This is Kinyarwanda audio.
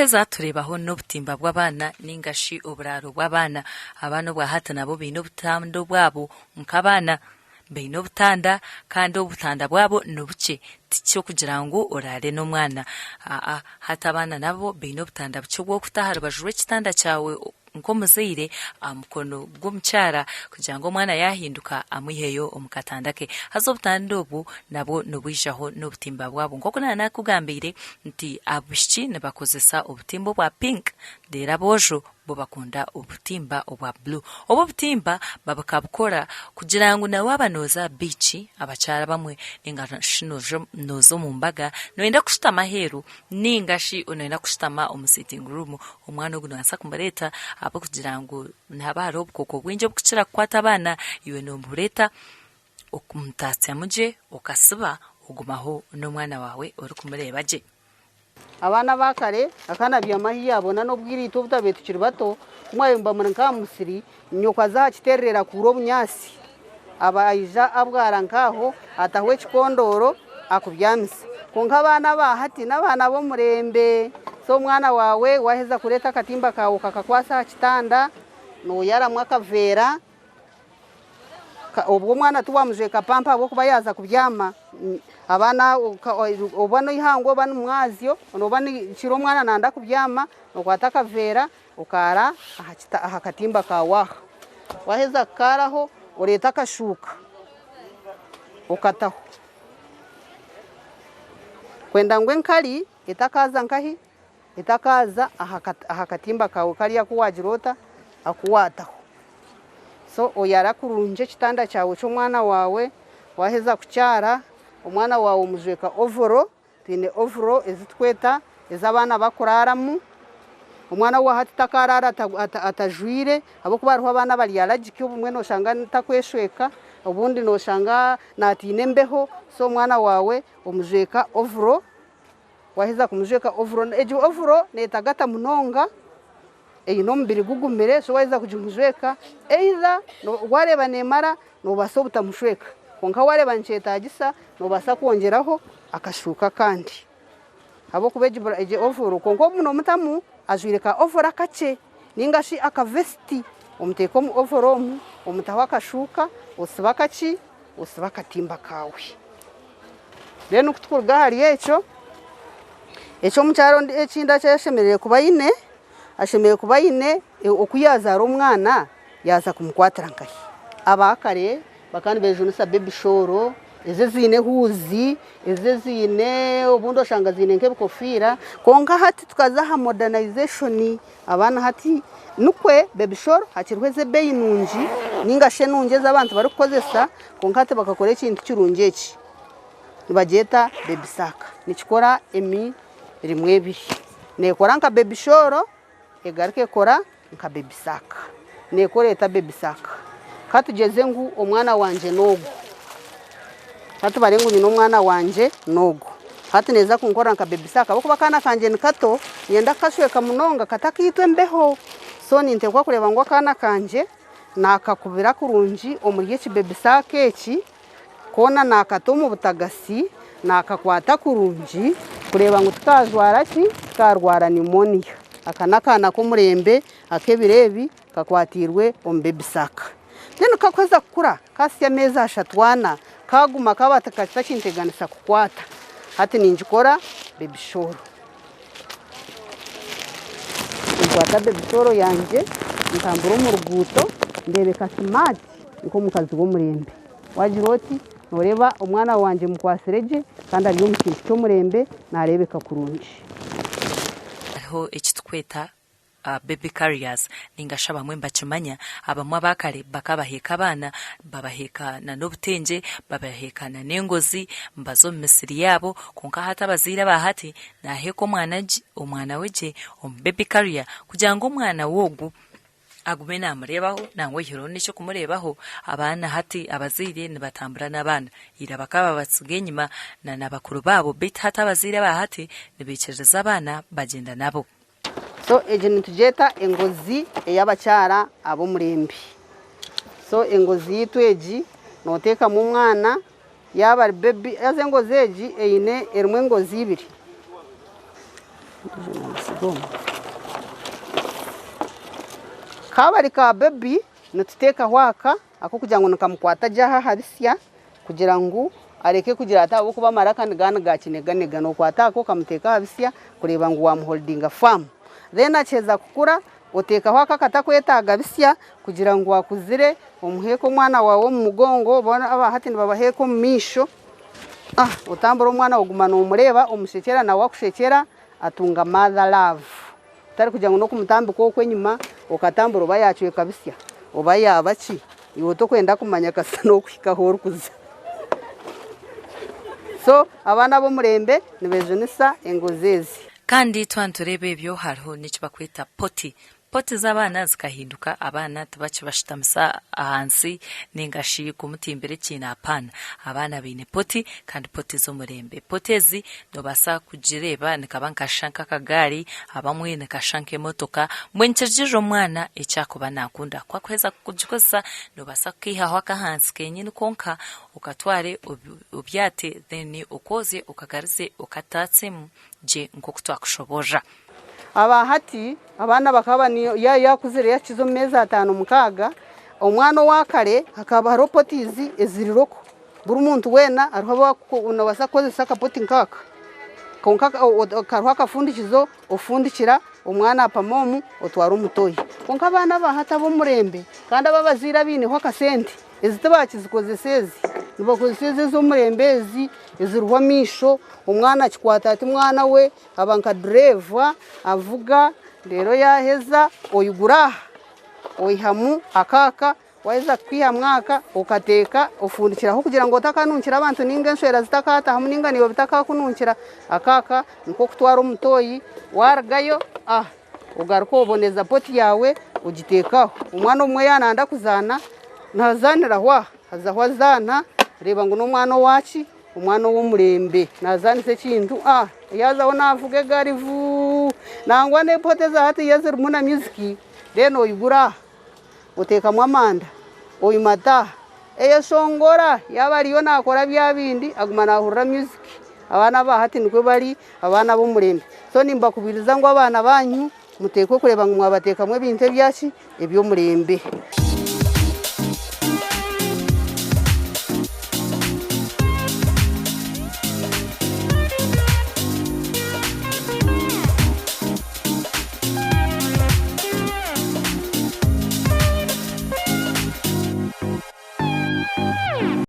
tuheza turebaho n'obutimba bw'abaana ningashi oburaro bw'abaana abaana bwa hati nabo baine obutando bwabo nk'abaana baine obutanda kandi obutanda bwabo nobukye tikyo kugira ngu orare n'omwana hati abaana nabo baine obutanda bukye bw'okutaha rubaju rw'ekitanda kyawe nkomuzaire amukono gw'omukyara kugira ngu omwana yahinduka amwiheyo omukatanda ke haza obutanda obu nabo nobwijaho n'obutimba bwabo nk'oku nakugambire nti abishiki nibakozesa obutimba obwa pink deera aboojo bo bakunda obutimba obwa blue obu obutimba babakabukora kugira ngu nawe abanoza bichi abakyara bamwe ninga nozo mu mbaga noenda kushitama heru ningashi onoenda kushitama omu sitting room omwana ogu noasa kumureeta abo kugira ngu naba hariho obukoko bwingi obukukira kukwata abaana iwe nombureta okumutatsya mugye okasiba ogumaho n'omwana wawe ori kumureeba gye. Abana bakare akana byamahi yabona n'obwirito obutabe tukiri bato kumwayumba muri nkamusiri nyoka za kiterera kuro bunyasi abaija abwara nkaho atahwe kikondoro akubyamisa konka abana ba hati n'abana bo murembe so mwana wawe waheza kureta akatimba kawo kakakwasa kitanda no yaramwa kavera obwo mwana tuwamuje kapampa abo kuba yaza kubyama abana obano ihango bano mwazyo onobani kiro mwana nanda kubyama nokwata kavera ukara akatimba kawa waheza karaho oreta kashuka ukataho kwenda ngwe nkali itakaza nkahi itakaza akatimba kawo kaliya kuwajirota akuwataho so oyara kurunje kitanda cyawe cyo mwana wawe waheza kucyara umwana wawe mujweka ovoro tine ovoro ezitweta ezabana bakuraramu umwana wa hati takarara atajwire abo kubaruho abana bali allergic ubumwe no shanga ntakweshweka ubundi no shanga natine mbeho so mwana wawe umujweka ovoro waheza kumujweka ovoro ejo ovoro netagata munonga eyino mbiri gugumire so waheza kujumujweka either no wareba nemara no basobuta mushweka konka wareba nchetagisa no basa kuongeraho akashuka kandi abo kubeje eje ovoro konko muno mutamu azwireka ovora kache ningashi akavesti omuteko mu ovoromu omutaho akashuka osibakachi osibakatimba kawe leno kutukurga hari echo mucyaro ekinda cyashemerere kubayine ashemeye kubayine okuyaza ro mwana yaza kumukwatira nkahi abakare bakandi bejunisa baby shoro ezezine huzi ezezine obundo shanga zine nkebikofira konka hati tukazaha modernization abana hati nukwe baby shoro hakirweze beyi nunji ninga shenunje z'abantu bari kukozesa konka hati bakakora ikintu kirunje iki nibageta baby saka nikikora emi rimwe biri nekora nka baby shoro egarike kora nka baby saka nekoreta baby saka katugeze ngu omwana wanje nogo hatu barengu ni n'umwana wanje nogo hatu neza kunkora nka baby saka bako bakana kanje nikato yenda kashweka munonga katakitwe mbeho so nintekwa kureba ngo akana kanje nakakubira kurunji omuriye ki baby saka eki kona nakatomo butagasi nakakwata kurunji kureba ngo tukazwara ki karwara pneumonia akanakana ko murembe akebirebi kakwatirwe baby saka neno kakweza kukura kasi ya meza ashatwana kaguma kabatakata kinteganisa kukwata hati ninjikora baby shoro nkwata baby shoro yanje ntambura mu ruguto ndebeka smart nko mukazi wo murembe wajiroti noreba umwana wanje mukwasireje kandi ari mu kintu cyo murembe narebeka kurunji aho ekitukweta baby carriers ningasha bamwe mbakimanya abamwe abakare bakabaheka abana babaheka na n'obutenje babaheka na n'engozi mbazo misiri yabo konka hata bazira bahati naheko omwana weje baby carrier kugira ngo umwana wogu agume namurebaho nangwe hiro nicyo kumurebaho abana hati abazire nibatambura n'abana irabakaba batsugenyima na nabakuru babo bit hata abazire bahati nibicereza abana bagenda nabo. So ejeni tujeta engozi eyabacyara abo murembi so engozi yitweji noteka mu mwana yaba baby aze ngozi eji eyine erumwe ngozi ibiri kabari ka baby nituteka hwaka ako kugira ngo nikamukwata jaha habisya kugira ngo areke kugira atabo kuba maraka nigana gakinega no kwata ako kamuteka habisya kureba ngo wamuholdinga farm then acheza kukura uteka hwaka katakwetaga bisya kugira ngo wakuzire umuheko mwana wawe mu mugongo bona abahati babaheko mu misho utambura umwana ugumana umureba umushekera na wakushekera atunga mother love tari kugira ngo no kumutambiko ko kwenyuma ukatambura bayacuye kabisya oba yabachi iwo to kwenda kumanya kasa no kwika horukuza so abana bo murembe nibejonisa engozezi kandi twanturebe byo hariho n'icyo bakwita poti z'abana zikahinduka abana tubace bashitamisa ahansi n'ingashi kumutimbere kina apana abana bine poti kandi poti zo murembe potezi ndobasa kujireba nikabankashanka kagari abamwe nikashanke motoka mwenchejejo mwana ecyakuba nakunda kwa kweza kujikosa ndobasa kihaho akahansi kenyine konka ukatware ubyate then ukoze ukagarize ukatatse je nko kutwakushoboja abahati abana bakaba yakuzire yakizo meza 5 umwana wakare hakaba haro potizi eziriroko buri muntu wena ariho unabasa koze saka poti nkaka konka karwa kafundikizo ufundikira umwana apamomu utwara umutoyi konka abana bahata bo murembe kandi ababazira bine ho kasente ezitebakizikoze sezi nibakozeze zo murembezi ezirwa misho umwana kikwata ati mwana we abanka driver avuga rero yaheza oyigura oyihamu akaka waiza kwiha mwaka ukateka ufundikiraho kugira ngo utakanukira abantu n'ingenswera zitakata hamwe n'inganiyo bitakakunukira akaka nko kutwara umutoyi wargayo ugaruko uboneza poti yawe ugitekaho umwana umwe yananda kuzana nazanira hwa hazahwa zana reba ngo n'umwana waci umwana wo murembe nazanise kintu yazaho navuge garivu nangwa ne pote za hati yazir muna music deno yigura uteka mwamanda oyimata eyesongora yabariyo nakora byabindi agumana ahurra music abana bahati nikwe bari abana bo murembe so nimba kubiriza ngo abana banyu muteko kureba ngo mwabateka mwe binte byaki ebyo murembe